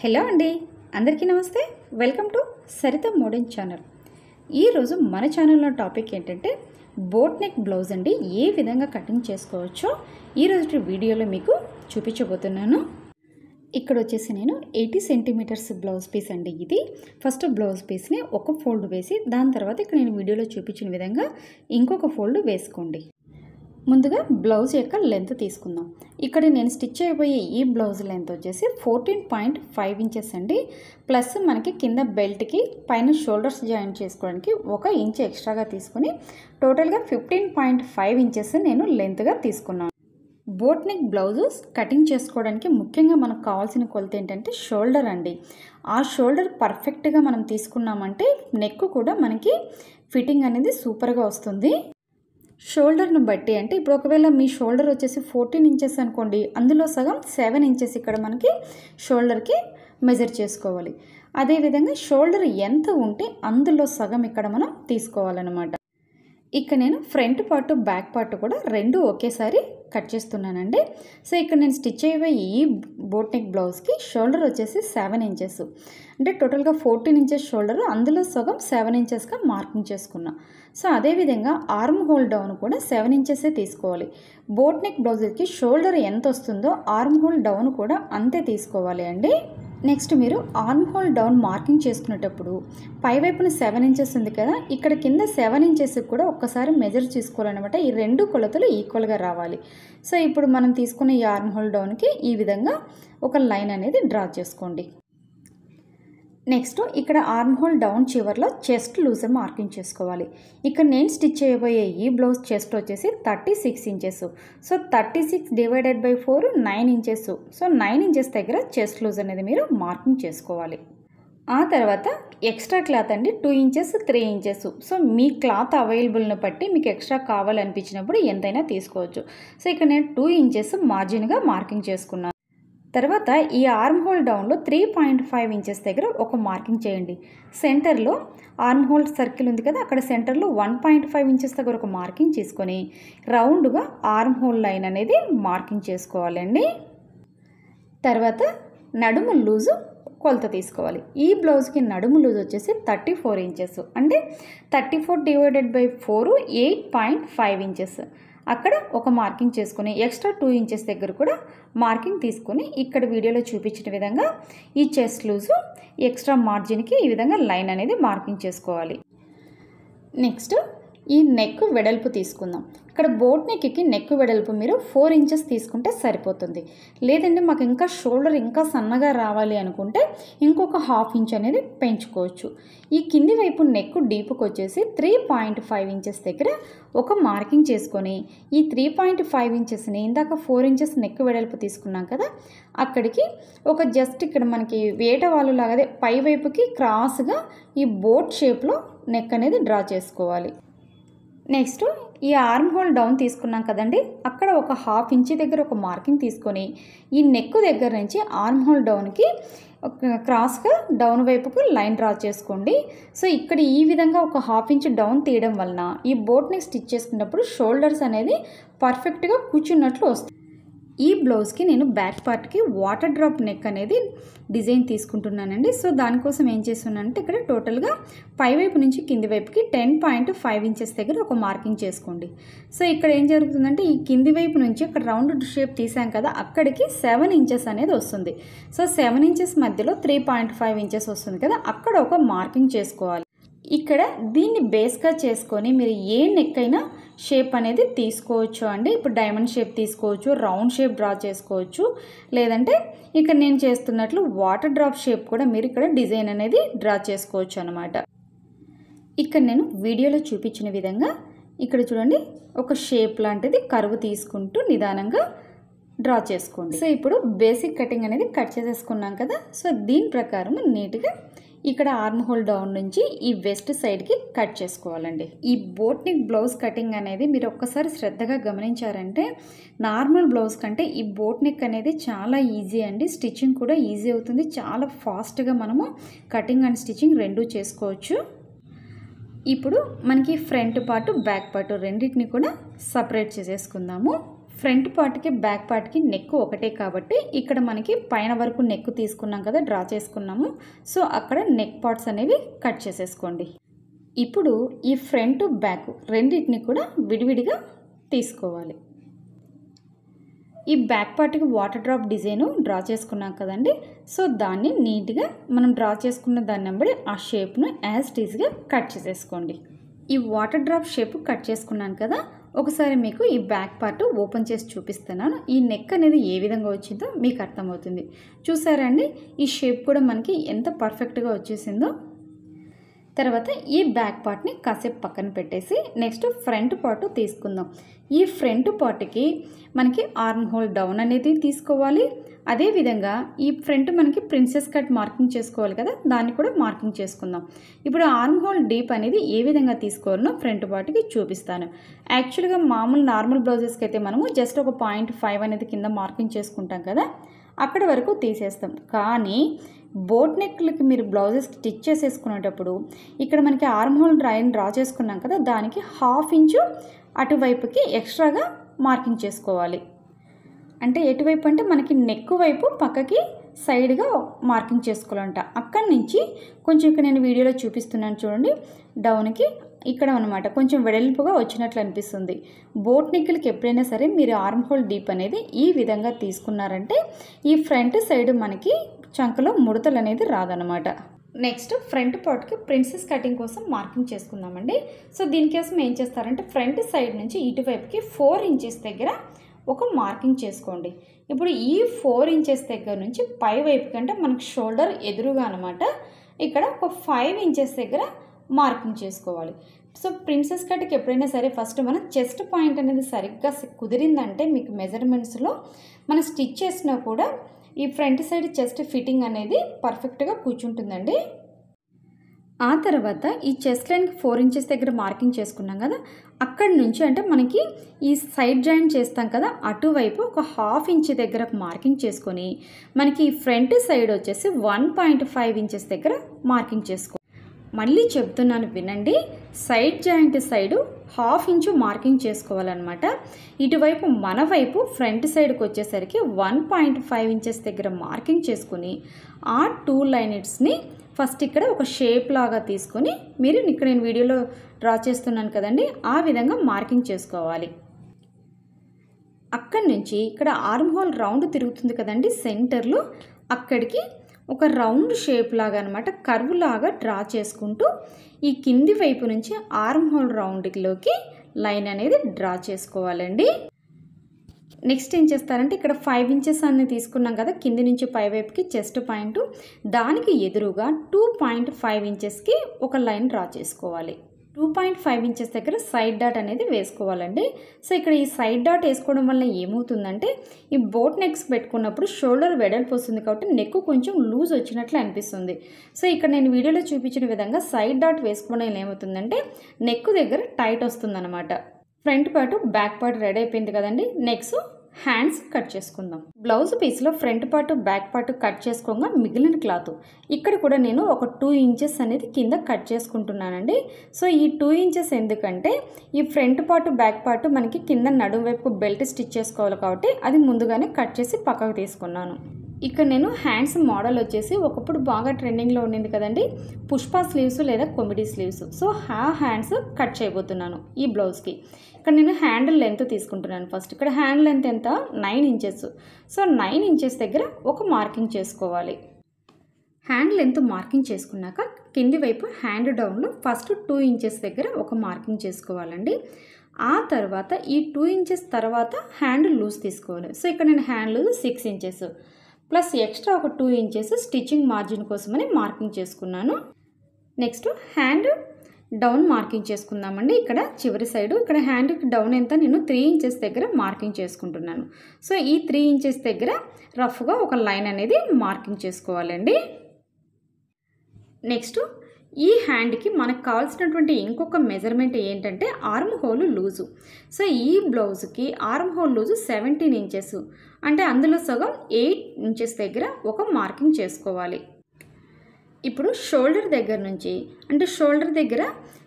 Hello అండి, అందరికీ నమస్తే. Welcome to Saritha modern channel. ఈరోజు మన ఛానల్లో టాపిక్ ఏంటంటే బోట్ నెక్ బ్లౌజ్ అండి. ఏ విధంగా కటింగ్ చేసుకోవచ్చో ఈరోజు వీడియోలో మీకు చూపించబోతున్నాను. ఇక్కడ వచ్చేసి నేను 80 సెంటీమీటర్స్ బ్లౌజ్ పీస్ అండి. ఇది ఫస్ట్ బ్లౌజ్ పీస్ని ఒక ఫోల్డ్ వేసి దాని తర్వాత ఇక్కడ నేను వీడియోలో చూపించిన విధంగా ఇంకొక ఫోల్డ్ వేసుకోండి. ముందుగా బ్లౌజ్ యొక్క లెంత్ తీసుకుందాం. ఇక్కడ నేను స్టిచ్ అయిపోయే ఈ బ్లౌజ్ లెంత్ వచ్చేసి 14.5 ఇంచెస్ అండి. ప్లస్ మనకి కింద బెల్ట్కి పైన షోల్డర్స్ జాయిన్ చేసుకోవడానికి 1 ఇంచ్ ఎక్స్ట్రాగా తీసుకుని టోటల్గా 15.5 ఇంచెస్ నేను లెంత్గా తీసుకున్నాను. బోట్ నెక్ బ్లౌజ్ కటింగ్ చేసుకోవడానికి ముఖ్యంగా మనకు కావాల్సిన కొలత ఏంటంటే షోల్డర్ అండి. ఆ షోల్డర్ పర్ఫెక్ట్గా మనం తీసుకున్నామంటే నెక్ కూడా మనకి ఫిట్టింగ్ అనేది సూపర్గా వస్తుంది. షోల్డర్ను బట్టి అంటే ఇప్పుడు ఒకవేళ మీ షోల్డర్ వచ్చేసి 14 ఇంచెస్ అనుకోండి, అందులో సగం 7 ఇంచెస్ ఇక్కడ మనకి షోల్డర్కి మెజర్ చేసుకోవాలి. అదేవిధంగా షోల్డర్ ఎంత ఉంటే అందులో సగం ఇక్కడ మనం తీసుకోవాలన్నమాట. ఇక్కడ నేను ఫ్రంట్ పార్ట్ బ్యాక్ పార్ట్ కూడా రెండు ఒకేసారి కట్ చేస్తున్నానండి. సో ఇక్కడ నేను స్టిచ్ అయ్యే ఈ బోట్ నెక్ బ్లౌజ్కి షోల్డర్ వచ్చేసి 7 ఇంచెస్ అంటే టోటల్గా 14 ఇంచెస్ షోల్డర్, అందులో సగం 7 ఇంచెస్గా మార్కింగ్ చేసుకున్నా. సో అదేవిధంగా ఆర్మ్ హోల్ డౌన్ కూడా 7 ఇంచెసే తీసుకోవాలి. బోట్ నెక్ బ్లౌజ్కి షోల్డర్ ఎంత వస్తుందో ఆర్మ్ హోల్ డౌన్ కూడా అంతే తీసుకోవాలి అండి. నెక్స్ట్ మీరు ఆర్మ్ హోల్ డౌన్ మార్కింగ్ చేసుకునేటప్పుడు పైవైపున 7 ఇంచెస్ ఉంది కదా, ఇక్కడ కింద 7 ఇంచెస్ కూడా ఒక్కసారి మెజర్ చేసుకోవాలన్నమాట. ఈ రెండు కొలతలు ఈక్వల్గా రావాలి. సో ఇప్పుడు మనం తీసుకున్న ఈ ఆర్మ్ హోల్ డౌన్కి ఈ విధంగా ఒక లైన్ అనేది డ్రా చేసుకోండి. నెక్స్ట్ ఇక్కడ ఆర్మ్ హోల్ డౌన్ చివర్లో చెస్ట్ లూజర్ మార్కింగ్ చేసుకోవాలి. ఇక్కడ నేను స్టిచ్ చేయబోయే ఈ బ్లౌజ్ చెస్ట్ వచ్చేసి 36 inches. So 36 divided by 4 9 inches. So 9 inches దగ్గర చెస్ట్ లూజ్ అనేది మీరు మార్కింగ్ చేసుకోవాలి. ఆ తర్వాత ఎక్స్ట్రా క్లాత్ అండి 2 ఇంచెస్ 3 ఇంచెస్. సో మీ క్లాత్ అవైలబుల్ని బట్టి మీకు ఎక్స్ట్రా కావాలనిపించినప్పుడు ఎంతైనా తీసుకోవచ్చు. సో ఇక్కడ నేను 2 ఇంచెస్ మార్జిన్గా మార్కింగ్ చేసుకున్నాను. తర్వాత ఈ ఆర్మ్ హోల్ డౌన్లో 3.5 ఇంచెస్ దగ్గర ఒక మార్కింగ్ చేయండి. సెంటర్లో ఆర్మ్ హోల్ సర్కిల్ ఉంది కదా, అక్కడ సెంటర్లో 1.5 ఇంచెస్ దగ్గర ఒక మార్కింగ్ చేసుకొని రౌండ్గా ఆర్మ్ హోల్ లైన్ అనేది మార్కింగ్ చేసుకోవాలండి. తర్వాత నడుము లూజు కొలత తీసుకోవాలి. ఈ బ్లౌజ్కి నడుము లూజ్ వచ్చేసి 34 ఇంచెస్ అంటే 34 డివైడెడ్ బై 4 8.5 ఇంచెస్. అక్కడ ఒక మార్కింగ్ చేసుకుని ఎక్స్ట్రా 2 ఇంచెస్ దగ్గర కూడా మార్కింగ్ తీసుకొని ఇక్కడ వీడియోలో చూపించిన విధంగా ఈ చెస్ట్ లూజు ఎక్స్ట్రా మార్జిన్కి ఈ విధంగా లైన్ అనేది మార్కింగ్ చేసుకోవాలి. నెక్స్ట్ ఈ నెక్ వెడల్పు తీసుకుందాం. ఇక్కడ బోట్ నెక్కి నెక్ వెడల్పు మీరు 4 ఇంచెస్ తీసుకుంటే సరిపోతుంది. లేదంటే మాకు ఇంకా షోల్డర్ ఇంకా సన్నగా రావాలి అనుకుంటే ఇంకొక 1/2 ఇంచ్ అనేది పెంచుకోవచ్చు. ఈ కింది వైపు నెక్ డీప్కి వచ్చేసి 3.5 ఇంచెస్ దగ్గర ఒక మార్కింగ్ చేసుకొని ఈ 3.5 ఇంచెస్ని ఇందాక 4 ఇంచెస్ నెక్ వెడల్పు తీసుకున్నాం కదా, అక్కడికి ఒక జస్ట్ ఇక్కడ మనకి వేట వాళ్ళు లాగా పై వైపుకి క్రాస్గా ఈ బోట్ షేప్లో నెక్ అనేది డ్రా చేసుకోవాలి. నెక్స్ట్ ఈ ఆర్మ్ హోల్ డౌన్ తీసుకున్నాం కదండి, అక్కడ ఒక 1/2 ఇంచ్ దగ్గర ఒక మార్కింగ్ తీసుకొని ఈ నెక్ దగ్గర నుంచి ఆర్మ్ హోల్ డౌన్కి క్రాస్గా డౌన్ వైపుకు లైన్ డ్రా చేసుకోండి. సో ఇక్కడ ఈ విధంగా ఒక 1/2 ఇంచ్ డౌన్ తీయడం వలన ఈ బోట్ నెక్ స్టిచ్ చేసుకున్నప్పుడు షోల్డర్స్ అనేది పర్ఫెక్ట్గా కూర్చున్నట్లు వస్తుంది. ఈ బ్లౌజ్కి నేను బ్యాక్ పార్ట్కి వాటర్ డ్రాప్ నెక్ అనేది డిజైన్ తీసుకుంటున్నానండి. సో దానికోసం ఏం చేస్తున్నానంటే ఇక్కడ టోటల్గా పైవైపు నుంచి కింది వైపుకి 10.5 ఇంచెస్ దగ్గర ఒక మార్కింగ్ చేసుకోండి. సో ఇక్కడ ఏం జరుగుతుందంటే ఈ కింది వైపు నుంచి అక్కడ రౌండ్ షేప్ తీసాం కదా, అక్కడికి 7 ఇంచెస్ అనేది వస్తుంది. సో 7 ఇంచెస్ మధ్యలో 3.5 ఇంచెస్ వస్తుంది కదా, అక్కడ ఒక మార్కింగ్ చేసుకోవాలి. ఇక్కడ దీన్ని బేస్గా చేసుకొని మీరు ఏ నెక్ అయినా షేప్ అనేది తీసుకోవచ్చు అండి. ఇప్పుడు డైమండ్ షేప్ తీసుకోవచ్చు, రౌండ్ షేప్ డ్రా చేసుకోవచ్చు, లేదంటే ఇక్కడ నేను చేస్తున్నట్లు వాటర్ డ్రాప్ షేప్ కూడా మీరు ఇక్కడ డిజైన్ అనేది డ్రా చేసుకోవచ్చు అనమాట. ఇక్కడ నేను వీడియోలో చూపించిన విధంగా ఇక్కడ చూడండి ఒక షేప్ లాంటిది కర్వ్ తీసుకుంటూ నిదానంగా డ్రా చేసుకోండి. సో ఇప్పుడు బేసిక్ కటింగ్ అనేది కట్ చేసేసుకున్నాం కదా, సో దీని ప్రకారం నీట్గా ఇక్కడ ఆర్మ్ హోల్ డౌన్ నుంచి ఈ వెస్ట్ సైడ్కి కట్ చేసుకోవాలండి. ఈ బోట్ నెక్ బ్లౌజ్ కటింగ్ అనేది మీరు ఒక్కసారి శ్రద్ధగా గమనించారంటే నార్మల్ బ్లౌజ్ కంటే ఈ బోట్ నెక్ అనేది చాలా ఈజీ అండి. స్టిచ్చింగ్ కూడా ఈజీ అవుతుంది. చాలా ఫాస్ట్గా మనము కటింగ్ అండ్ స్టిచ్చింగ్ రెండూ చేసుకోవచ్చు. ఇప్పుడు మనకి ఫ్రంట్ పార్ట్ బ్యాక్ పార్ట్ రెండింటిని కూడా సపరేట్ చేసేసుకుందాము. ఫ్రంట్ పార్ట్కి బ్యాక్ పార్ట్కి నెక్ ఒకటే కాబట్టి ఇక్కడ మనకి పైన వరకు నెక్ తీసుకున్నాం కదా, డ్రా చేసుకున్నాము. సో అక్కడ నెక్ పార్ట్స్ అనేవి కట్ చేసేసుకోండి. ఇప్పుడు ఈ ఫ్రంట్ బ్యాక్ రెండింటిని కూడా విడివిడిగా తీసుకోవాలి. ఈ బ్యాక్ పార్ట్కి వాటర్ డ్రాప్ డిజైన్ డ్రా చేసుకున్నాం కదండి. సో దాన్ని నీట్గా మనం డ్రా చేసుకున్న దాన్ని వెంబడి ఆ షేప్ను యాజ్ ఇట్ ఈజ్గా కట్ చేసేసుకోండి. ఈ వాటర్ డ్రాప్ షేప్ కట్ చేసుకున్నాను కదా, ఒకసారి మీకు ఈ బ్యాక్ పార్ట్ ఓపెన్ చేసి చూపిస్తున్నాను. ఈ నెక్ అనేది ఏ విధంగా వచ్చిందో మీకు అర్థమవుతుంది. చూసారండి, ఈ షేప్ కూడా మనకి ఎంత పర్ఫెక్ట్గా వచ్చేసిందో. తర్వాత ఈ బ్యాక్ పార్ట్ని కాసేపు పక్కన పెట్టేసి నెక్స్ట్ ఫ్రంట్ పార్ట్ తీసుకుందాం. ఈ ఫ్రంట్ పార్ట్కి మనకి ఆర్మ్ హోల్ డౌన్ అనేది తీసుకోవాలి. అదేవిధంగా ఈ ఫ్రంట్ మనకి ప్రిన్సెస్ కట్ మార్కింగ్ చేసుకోవాలి కదా, దాన్ని కూడా మార్కింగ్ చేసుకుందాం. ఇప్పుడు ఆర్మ్ హోల్ డీప్ అనేది ఏ విధంగా తీసుకోవాలనో ఫ్రంట్ పార్ట్కి చూపిస్తాను. యాక్చువల్గా మామూలు నార్మల్ బ్లౌజెస్కి అయితే మనము జస్ట్ ఒక 0.5 అనేది కింద మార్కింగ్ చేసుకుంటాం కదా, అక్కడ వరకు తీసేస్తాం. కానీ బోట్ నెక్లకి మీరు బ్లౌజెస్ స్టిచ్ చేసేసుకునేటప్పుడు ఇక్కడ మనకి ఆర్మ్ హోల్ డ్రా చేసుకున్నాం కదా, దానికి 1/2 ఇంచు అటువైపుకి ఎక్స్ట్రాగా మార్కింగ్ చేసుకోవాలి. అంటే ఎటువైపు అంటే మనకి నెక్ వైపు పక్కకి సైడ్గా మార్కింగ్ చేసుకోవాలంట. అక్కడి నుంచి కొంచెం ఇక్కడ నేను వీడియోలో చూపిస్తున్నాను చూడండి, డౌన్కి ఇక్కడ అనమాట కొంచెం వెడల్పుగా వచ్చినట్లు అనిపిస్తుంది. బోట్ నెక్లకి ఎప్పుడైనా సరే మీరు ఆర్మ్ హోల్ డీప్ అనేది ఈ విధంగా తీసుకున్నారంటే ఈ ఫ్రంట్ సైడ్ మనకి చంకలో ముడతలు అనేది రాదనమాట. నెక్స్ట్ ఫ్రంట్ పార్ట్కి ప్రిన్సెస్ కటింగ్ కోసం మార్కింగ్ చేసుకుందామండి. సో దీనికోసం ఏం చేస్తారంటే ఫ్రంట్ సైడ్ నుంచి ఇటువైపుకి 4 ఇంచెస్ దగ్గర ఒక మార్కింగ్ చేసుకోండి. ఇప్పుడు ఈ 4 ఇంచెస్ దగ్గర నుంచి పై వైపు కంటే మనకి షోల్డర్ ఎదురుగా అనమాట ఇక్కడ ఒక 5 ఇంచెస్ దగ్గర మార్కింగ్ చేసుకోవాలి. సో ప్రిన్సెస్ కట్కి ఎప్పుడైనా సరే ఫస్ట్ మనం చెస్ట్ పాయింట్ అనేది సరిగ్గా కుదిరిందంటే మీకు మెజర్మెంట్స్లో మనం స్టిచ్ చేసినా కూడా ఈ ఫ్రంట్ సైడ్ చెస్ట్ ఫిట్టింగ్ అనేది పర్ఫెక్ట్గా కూర్చుంటుందండి. ఆ తర్వాత ఈ చెస్ట్ లైన్కి 4 ఇంచెస్ దగ్గర మార్కింగ్ చేసుకున్నాం కదా, అక్కడి నుంచి అంటే మనకి ఈ సైడ్ జాయింట్ చేస్తాం కదా, అటువైపు ఒక 1/2 ఇంచ్ దగ్గర మార్కింగ్ చేసుకొని మనకి ఈ ఫ్రంట్ సైడ్ వచ్చేసి 1.5 ఇంచెస్ దగ్గర మార్కింగ్ చేసుకో. మళ్ళీ చెప్తున్నాను వినండి, side joint side 1/2 inch marking చేసుకోవాలన్నమాట. ఇటువైపు మన వైపు ఫ్రంట్ సైడ్కి వచ్చేసరికి 1.5 ఇంచెస్ దగ్గర మార్కింగ్ చేసుకుని ఆ 2 లైన్స్ని ఫస్ట్ ఇక్కడ ఒక షేప్ లాగా తీసుకొని మీరు ఇక్కడ నేను వీడియోలో డ్రా చేస్తున్నాను కదండి, ఆ విధంగా మార్కింగ్ చేసుకోవాలి. అక్కడి నుంచి ఇక్కడ ఆర్మ్ హోల్ రౌండ్ తిరుగుతుంది కదండి సెంటర్లో, అక్కడికి ఒక రౌండ్ షేప్ లాగా అనమాట కర్వ్ లాగా డ్రా చేసుకుంటూ ఈ కింది వైపు నుంచి ఆర్మ్ హోల్ రౌండ్లోకి లైన్ అనేది డ్రా చేసుకోవాలండి. నెక్స్ట్ ఏం చేస్తారంటే ఇక్కడ 5 ఇంచెస్ అనేది తీసుకున్నాం కదా కింది నుంచి పై వైపుకి చెస్ట్ పాయింట్, దానికి ఎదురుగా 2.5 ఇంచెస్కి ఒక లైన్ డ్రా చేసుకోవాలి. 2.5 ఇంచెస్ దగ్గర సైడ్ డాట్ అనేది వేసుకోవాలండి. సో ఇక్కడ ఈ సైడ్ డాట్ వేసుకోవడం వల్ల ఏమవుతుందంటే ఈ బోట్ నెక్స్ పెట్టుకున్నప్పుడు షోల్డర్ వెడల్పు వస్తుంది కాబట్టి నెక్ కొంచెం లూజ్ వచ్చినట్లు అనిపిస్తుంది. సో ఇక్కడ నేను వీడియోలో చూపించిన విధంగా సైడ్ డాట్ వేసుకోవడం వల్ల ఏమవుతుందంటే నెక్ దగ్గర టైట్ వస్తుందన్నమాట. Front part back part ready అయిపోయింది కదండి. నెక్స్ట్ హ్యాండ్స్ కట్ చేసుకుందాం. బ్లౌజ్ పీస్లో front part back part cut చేసుకోగా మిగిలిన క్లాత్ ఇక్కడ కూడా నేను ఒక 2 ఇంచెస్ అనేది కింద కట్ చేసుకుంటున్నానండి. సో ఈ 2 ఇంచెస్ ఎందుకంటే ఈ ఫ్రంట్ పార్ట్ బ్యాక్ పార్ట్ మనకి కింద నడుం వైపు బెల్ట్ స్టిచ్ చేసుకోవాలి కాబట్టి అది ముందుగానే కట్ చేసి పక్కకు తీసుకున్నాను. ఇక్కడ నేను హ్యాండ్స్ మోడల్ వచ్చేసి ఒకప్పుడు బాగా ట్రెండింగ్లో ఉండింది కదండి, పుష్ప స్లీవ్స్ లేదా కొమిడీ స్లీవ్స్. సో హ్యాండ్స్ కట్ చేయబోతున్నాను ఈ బ్లౌజ్కి. ఇక్కడ నేను హ్యాండిల్ లెంత్ తీసుకుంటున్నాను. ఫస్ట్ ఇక్కడ హ్యాండ్ లెంత్ ఎంత 9 ఇంచెస్. సో 9 ఇంచెస్ దగ్గర ఒక మార్కింగ్ చేసుకోవాలి. హ్యాండ్ లెంత్ మార్కింగ్ చేసుకున్నాక కింది వైపు హ్యాండ్ డౌన్లో ఫస్ట్ 2 ఇంచెస్ దగ్గర ఒక మార్కింగ్ చేసుకోవాలండి. ఆ తర్వాత ఈ 2 ఇంచెస్ తర్వాత హ్యాండ్ లూజ్ తీసుకోవాలి. సో ఇక్కడ నేను hand loose 6 inches plus extra ఒక 2 ఇంచెస్ స్టిచ్చింగ్ మార్జిన్ కోసమని మార్కింగ్ చేసుకున్నాను. నెక్స్ట్ హ్యాండ్ డౌన్ మార్కింగ్ చేసుకుందామండి. ఇక్కడ చివరి సైడు ఇక్కడ హ్యాండ్కి డౌన్ ఎంత నేను 3 ఇంచెస్ దగ్గర మార్కింగ్ చేసుకుంటున్నాను. సో ఈ 3 ఇంచెస్ దగ్గర రఫ్గా ఒక లైన్ అనేది మార్కింగ్ చేసుకోవాలండి. నెక్స్ట్ ఈ హ్యాండ్కి మనకు కావాల్సినటువంటి ఇంకొక మెజర్మెంట్ ఏంటంటే ఆర్మ్ హోల్ లూజు. సో ఈ బ్లౌజ్కి ఆర్మ్ హోల్ లూజు 17 ఇంచెస్, అంటే అందులో సగం 8 ఇంచెస్ దగ్గర ఒక మార్కింగ్ చేసుకోవాలి. ఇప్పుడు షోల్డర్ దగ్గర నుంచి అంటే షోల్డర్ దగ్గర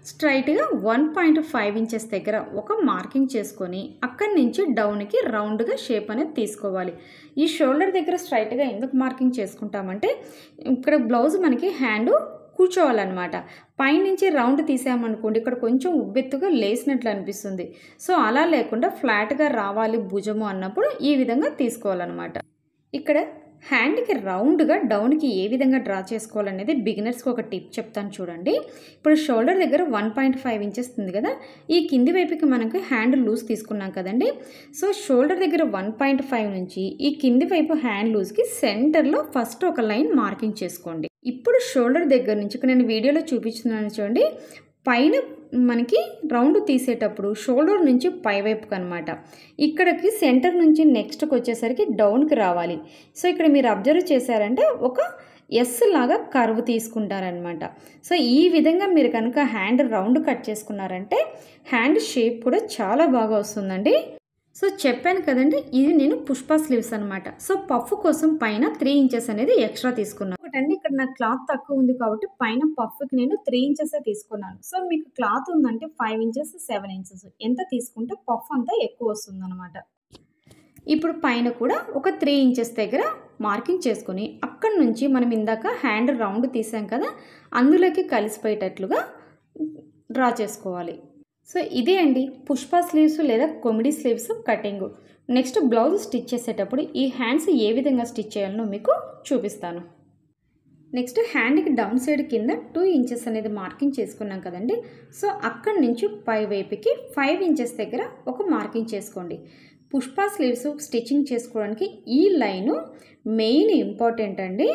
స్ట్రైట్గా 1.5 ఇంచెస్ దగ్గర ఒక మార్కింగ్ చేసుకొని అక్కడి నుంచి డౌన్కి రౌండ్గా షేప్ అనేది తీసుకోవాలి. ఈ షోల్డర్ దగ్గర స్ట్రైట్గా ఎందుకు మార్కింగ్ చేసుకుంటామంటే ఇక్కడ బ్లౌజ్ మనకి హ్యాండ్ కూర్చోవాలన్నమాట. పైనుంచి రౌండ్ తీసామనుకోండి ఇక్కడ కొంచెం ఉబ్బెత్తుగా లేసినట్లు అనిపిస్తుంది. సో అలా లేకుండా ఫ్లాట్గా రావాలి భుజము అన్నప్పుడు ఈ విధంగా తీసుకోవాలన్నమాట. ఇక్కడ హ్యాండ్కి రౌండ్గా డౌన్కి ఏ విధంగా డ్రా చేసుకోవాలనేది బిగినర్స్కి ఒక టిప్ చెప్తాను చూడండి. ఇప్పుడు షోల్డర్ దగ్గర 1.5 ఇంచెస్ ఉంది కదా, ఈ కింది వైపుకి మనకి హ్యాండ్ లూజ్ తీసుకున్నాం కదండి. సో షోల్డర్ దగ్గర 1.5 నుంచి ఈ కింది వైపు హ్యాండ్ లూజ్కి సెంటర్లో ఫస్ట్ ఒక లైన్ మార్కింగ్ చేసుకోండి. ఇప్పుడు షోల్డర్ దగ్గర నుంచి ఇక్కడ నేను వీడియోలో చూపించుతున్నాను చూడండి, పైన మనకి రౌండ్ తీసేటప్పుడు షోల్డర్ నుంచి పై వైపుకి అనమాట. ఇక్కడికి సెంటర్ నుంచి నెక్స్ట్కి వచ్చేసరికి డౌన్కి రావాలి. సో ఇక్కడ మీరు అబ్జర్వ్ చేశారంటే ఒక ఎస్ లాగా కర్వ్ తీసుకుంటారనమాట. సో ఈ విధంగా మీరు కనుక హ్యాండ్ రౌండ్ కట్ చేసుకున్నారంటే హ్యాండ్ షేప్ కూడా చాలా బాగా వస్తుందండి. సో చెప్పాను కదండి, ఇది నేను పుష్ప స్లీవ్స్ అనమాట. సో పఫ్ కోసం పైన 3 ఇంచెస్ అనేది ఎక్స్ట్రా తీసుకున్నాను. ఒకటండి ఇక్కడ నాకు క్లాత్ తక్కువ ఉంది కాబట్టి పైన పఫ్కి నేను 3 ఇంచెస్ తీసుకున్నాను. సో మీకు క్లాత్ ఉందంటే 5 ఇంచెస్ 7 ఇంచెస్ ఎంత తీసుకుంటే పఫ్ అంతా ఎక్కువ వస్తుంది అనమాట. ఇప్పుడు పైన కూడా ఒక 3 ఇంచెస్ దగ్గర మార్కింగ్ చేసుకొని అక్కడి నుంచి మనం ఇందాక హ్యాండ్ రౌండ్ తీసాం కదా, అందులోకి కలిసిపోయేటట్లుగా డ్రా చేసుకోవాలి. సో ఇదే అండి పుష్ప స్లీవ్స్ లేదా కొమిడి sleeves cutting. Next blouse stitch చేసేటప్పుడు ఈ హ్యాండ్స్ ఏ విధంగా స్టిచ్ చేయాలో మీకు చూపిస్తాను. నెక్స్ట్ హ్యాండ్కి డౌన్ సైడ్ కింద 2 ఇంచెస్ అనేది మార్కింగ్ చేసుకున్నాం కదండి. సో అక్కడి నుంచి పై వైపుకి 5 ఇంచెస్ దగ్గర ఒక మార్కింగ్ చేసుకోండి. పుష్ప స్లీవ్స్ స్టిచ్చింగ్ చేసుకోవడానికి ఈ లైను మెయిన్ ఇంపార్టెంట్ అండి.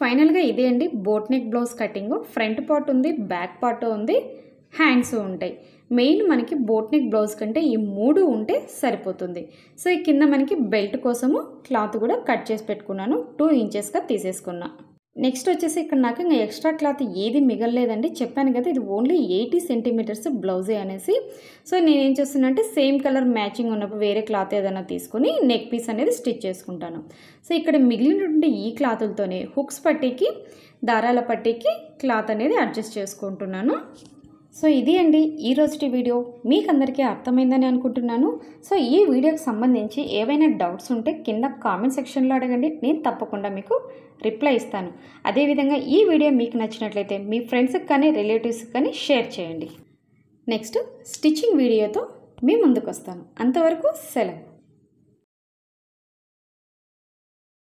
ఫైనల్గా ఇదే అండి boat neck blouse cutting. Front part ఉంది, బ్యాక్ పార్ట్ ఉంది, హ్యాండ్స్ ఉంటాయి. మెయిన్ మనకి బోట్ నెక్ బ్లౌజ్ కంటే ఈ 3 ఉంటే సరిపోతుంది. సో ఈ కింద మనకి బెల్ట్ కోసము క్లాత్ కూడా కట్ చేసి పెట్టుకున్నాను, 2 ఇంచెస్గా తీసేసుకున్నా. నెక్స్ట్ వచ్చేసి ఇక్కడ నాకు ఇంకా ఎక్స్ట్రా క్లాత్ ఏది మిగలలేదండి. చెప్పాను కదా ఇది ఓన్లీ 80 సెంటీమీటర్స్ బ్లౌజే అనేసి. సో నేనేం చేస్తున్నా అంటే సేమ్ కలర్ మ్యాచింగ్ ఉన్నప్పుడు వేరే క్లాత్ ఏదైనా తీసుకొని నెక్ పీస్ అనేది స్టిచ్ చేసుకుంటాను. సో ఇక్కడ మిగిలినటువంటి ఈ క్లాతులతోనే హుక్స్ పట్టీకి దారాల పట్టీకి క్లాత్ అనేది అడ్జస్ట్ చేసుకుంటున్నాను. సో ఇది అండి ఈరోజు వీడియో. మీకు అందరికీ అర్థమైందని అనుకుంటున్నాను. సో ఈ వీడియోకి సంబంధించి ఏవైనా డౌట్స్ ఉంటే కింద కామెంట్ సెక్షన్లో అడగండి, నేను తప్పకుండా మీకు రిప్లై ఇస్తాను. అదేవిధంగా ఈ వీడియో మీకు నచ్చినట్లయితే మీ ఫ్రెండ్స్కి కానీ రిలేటివ్స్కి కానీ షేర్ చేయండి. నెక్స్ట్ స్టిచ్చింగ్ వీడియోతో మీ ముందుకు వస్తాను. అంతవరకు సెలవు.